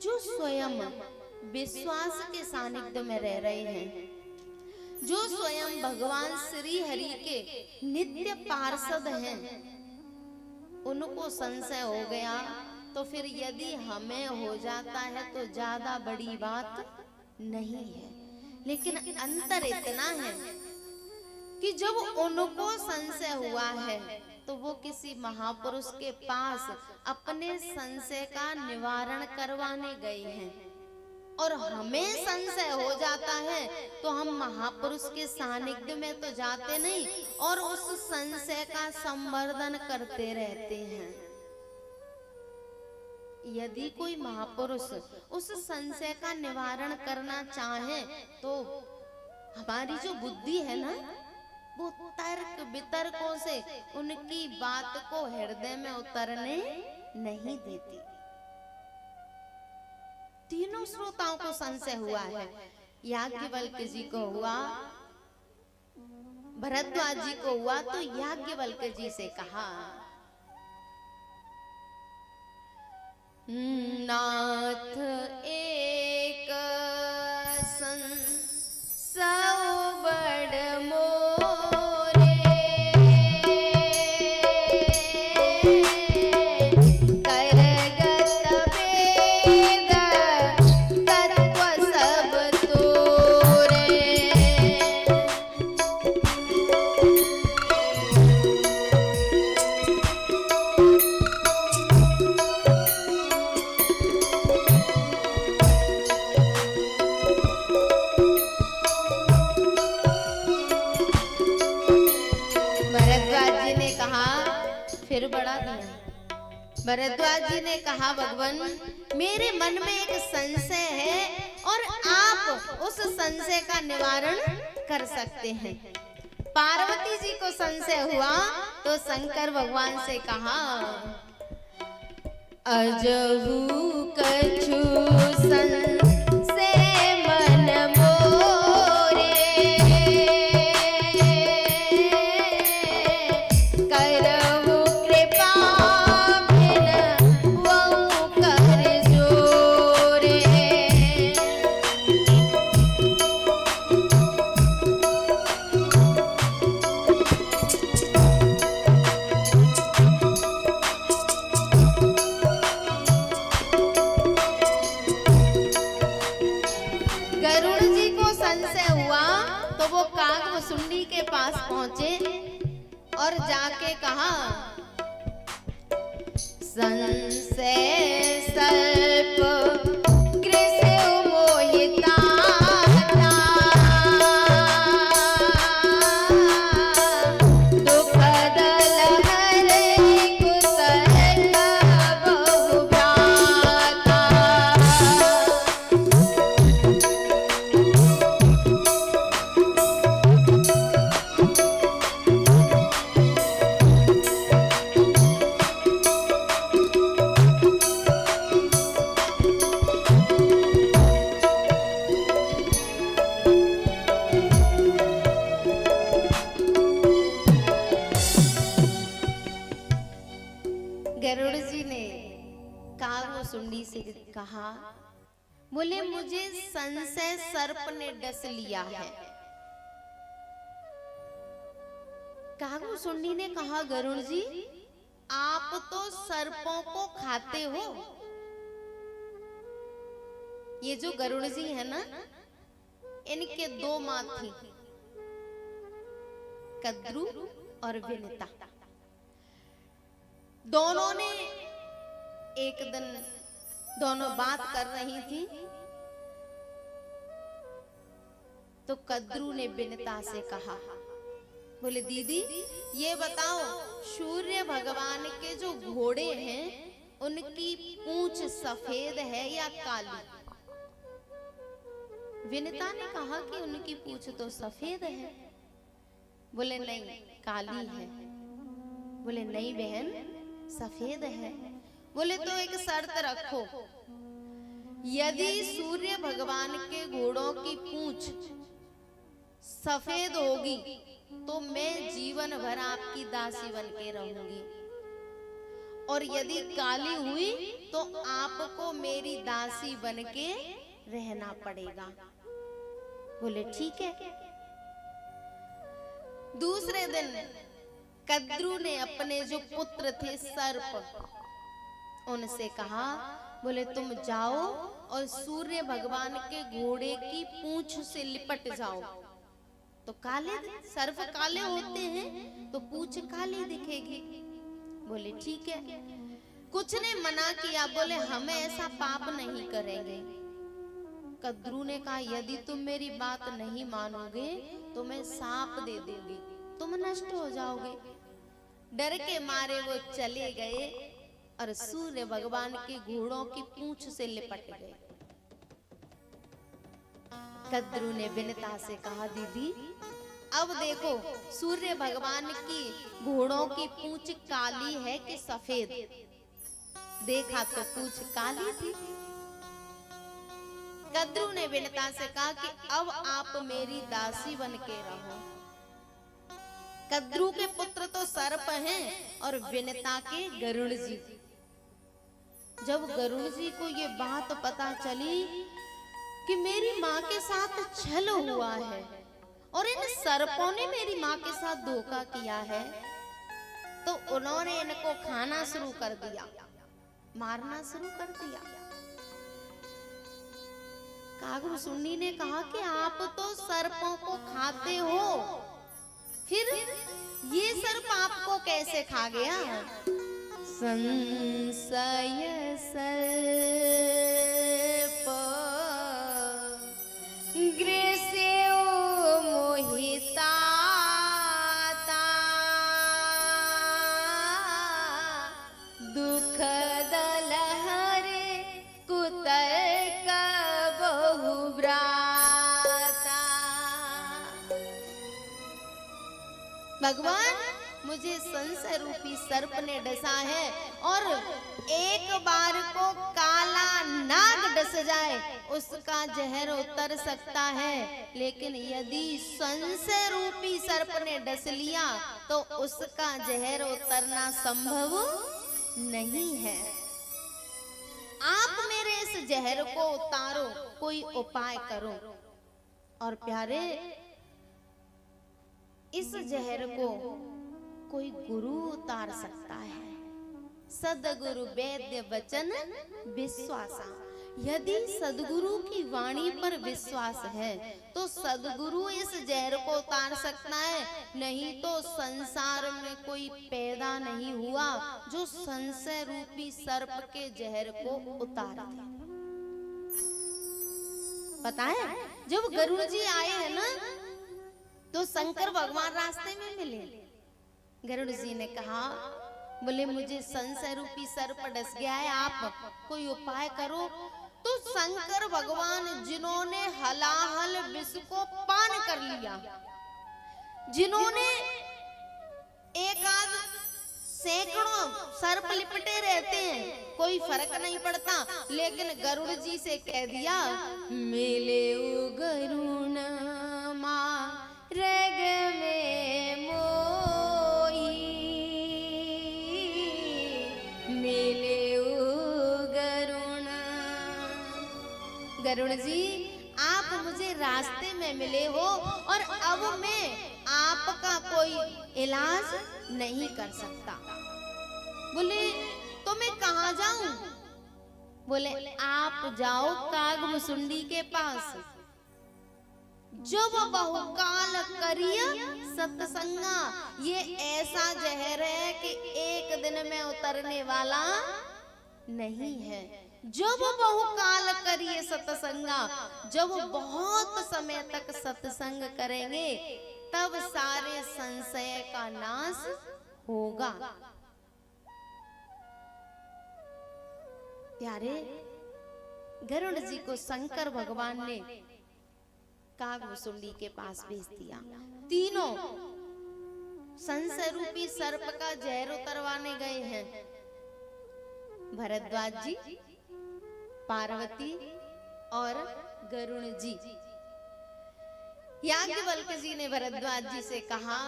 जो स्वयं विश्वास के सानिध्य में रह रहे हैं, जो स्वयं भगवान श्री हरि के नित्य पार्षद हैं, उनको संशय हो गया तो फिर यदि हमें हो जाता है तो ज्यादा बड़ी बात नहीं है। लेकिन अंतर इतना है कि जब उनको संशय हुआ है तो वो किसी महापुरुष के पास अपने संशय का निवारण करवाने गए हैं, और हमें संशय हो जाता है तो हम महापुरुष के सानिध्य में तो जाते नहीं और उस संशय का संवर्धन करते रहते हैं। यदि कोई महापुरुष उस संशय का निवारण करना चाहे तो हमारी जो बुद्धि है ना, वो तर्क वितर्कों से उनकी बात को हृदय में उतरने नहीं देती। तीनों श्रोताओं को संशय हुआ है। याज्ञवल्क्य जी को हुआ, भरद्वाज जी को हुआ, तो याज्ञवल्क्य जी से कहा, नाथ एक संशय बड़ मोरे, करगत वेद तत्व सब तोरे। फिर बढ़ा दिया। भरद्वाज जी ने कहा, भगवान मेरे मन में एक संशय है और आप उस संशय का निवारण कर सकते हैं। पार्वती जी को संशय हुआ तो शंकर भगवान से कहा, अजहू कछु संशय मन मोरे, करहु कृपा बिन वहु कर जोरे। गरुड़ जी को संशय हुआ तो वो कागभुसुंडी के पास पहुंचे और जाके कहा, संशय सर्प कृषि मोहिता, दुखद लहरी कुतर्क बहु भ्राता। गरुड़ जी ने कागभुसुंडी से कहा, बोले मुझे संशय सर्प ने डस लिया है। कागभुसुंडी ने कहा, गरुड़ जी आप तो सर्पों को खाते हो। ये जो गरुड़ जी है ना, इनके दो माँ थी, कद्रू और विनिता। दोनों ने एक दिन दोनों बात कर रही थी तो कद्रू ने विनिता से कहा, बोले दीदी ये बताओ, सूर्य भगवान के जो घोड़े हैं उनकी पूंछ सफेद है या काली? विनिता ने कहा कि उनकी पूंछ तो सफेद है। बोले नहीं, काली है। बोले नहीं बहन, सफेद है। बोले तो एक शर्त रखो, यदि सूर्य भगवान के घोड़ों की पूंछ सफेद होगी तो मैं जीवन भर आपकी दासी बन के रहूंगी, और यदि काली हुई तो आपको मेरी दासी बनके रहना पड़ेगा। बोले ठीक है। दूसरे दिन कद्रू ने अपने जो पुत्र थे सर्प, उनसे कहा, बोले तुम जाओ और सूर्य भगवान के घोड़े की पूंछ से लिपट जाओ। तो काले सर्प काले होते हैं तो पूंछ काली दिखेगी। बोले ठीक है। कुछ ने मना किया, बोले हमें ऐसा पाप नहीं करेंगे। कद्रू ने कहा, यदि तुम मेरी बात नहीं मानोगे तो मैं सांप दे दूंगी, तुम नष्ट हो जाओगे। डर के मारे वो चले गए और सूर्य भगवान के घोड़ों की पूंछ से लिपट गए। कद्रू ने विनता से कहा, दीदी अब देखो सूर्य भगवान की घोड़ों की पूंछ काली है कि सफेद? देखा तो पूंछ काली थी। कद्रू ने विनता से कहा कि अब आप मेरी दासी बन के रहो। कद्रू के पुत्र तो सर्प हैं और विनता के गरुड़ जी। जब गरुड़ जी को ये बात पता चली कि मेरी माँ के साथ छल हुआ है और इन सर्पों ने मेरी माँ के साथ धोखा किया है, तो उन्होंने इनको खाना शुरू कर दिया, मारना शुरू कर दिया। कागभूसुंडी ने कहा कि आप तो सर्पों को खाते हो, फिर ये सर्प आपको कैसे खा गया? संशय सर्प ग्रेस्यो मोहिता दुख दलहरे कुतर्क बहुव्राता। भगवान मुझे संशय रूपी सर्प ने डसा है, और एक बार को काला नाग डस जाए उसका जहर उतर सकता है, लेकिन यदि संशय रूपी सर्प ने डस लिया तो उसका जहर उतरना संभव नहीं है। आप मेरे इस जहर को उतारो, कोई उपाय करो। और प्यारे, इस जहर को कोई गुरु उतार सकता है। सदगुरु वैद्य वचन विश्वासा। यदि सदगुरु की वाणी पर विश्वास है तो सदगुरु इस जहर को उतार सकता है, नहीं तो संसार में कोई पैदा नहीं हुआ जो संशय रूपी सर्प के जहर को उतार दे। पता है जब गरुड़ जी आए हैं ना, तो शंकर भगवान रास्ते में मिले। गरुड़ जी ने कहा, बोले मुझे संशय रूपी सर्प डस गया है, आप कोई उपाय करो। तो शंकर भगवान, जिन्होंने हलाहल विष को पान कर लिया, जिन्होंने एक आध सैकड़ों सर्प लिपटे रहते हैं, कोई फर्क नहीं पड़ता, लेकिन गरुड़ जी से कह दिया, मिले ओ गरुण माँ रग में मोही, मिले ओ गरुण। गरुड़ जी आप मुझे रास्ते में मिले हो और अब मैं आपका कोई इलाज नहीं कर सकता। बोले तो मैं कहाँ जाऊं? बोले आप जाओ कागभूसुंडी के पास। जब बहुकाल करिय सत्संगा, ये ऐसा जहर है कि एक दिन में उतरने वाला नहीं है। जब बहुकाल करिए सत्संगा, जब बहुत समय तक सत्संग करेंगे तब सारे संशय का नाश होगा। प्यारे, गरुड़ जी को शंकर भगवान ने कागभूसुंडी के पास भेज दिया। तीनों संशय रूपी सर्प का जहर उतरवाने गए हैं। भरद्वाज जी, पार्वती और गरुड़ जी। याज्ञवल्क्य जी ने भरद्वाज जी से कहा,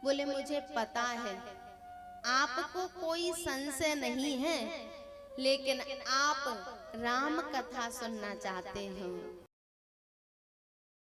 बोले मुझे पता है आपको कोई संशय नहीं है, लेकिन आप राम कथा सुनना चाहते हो।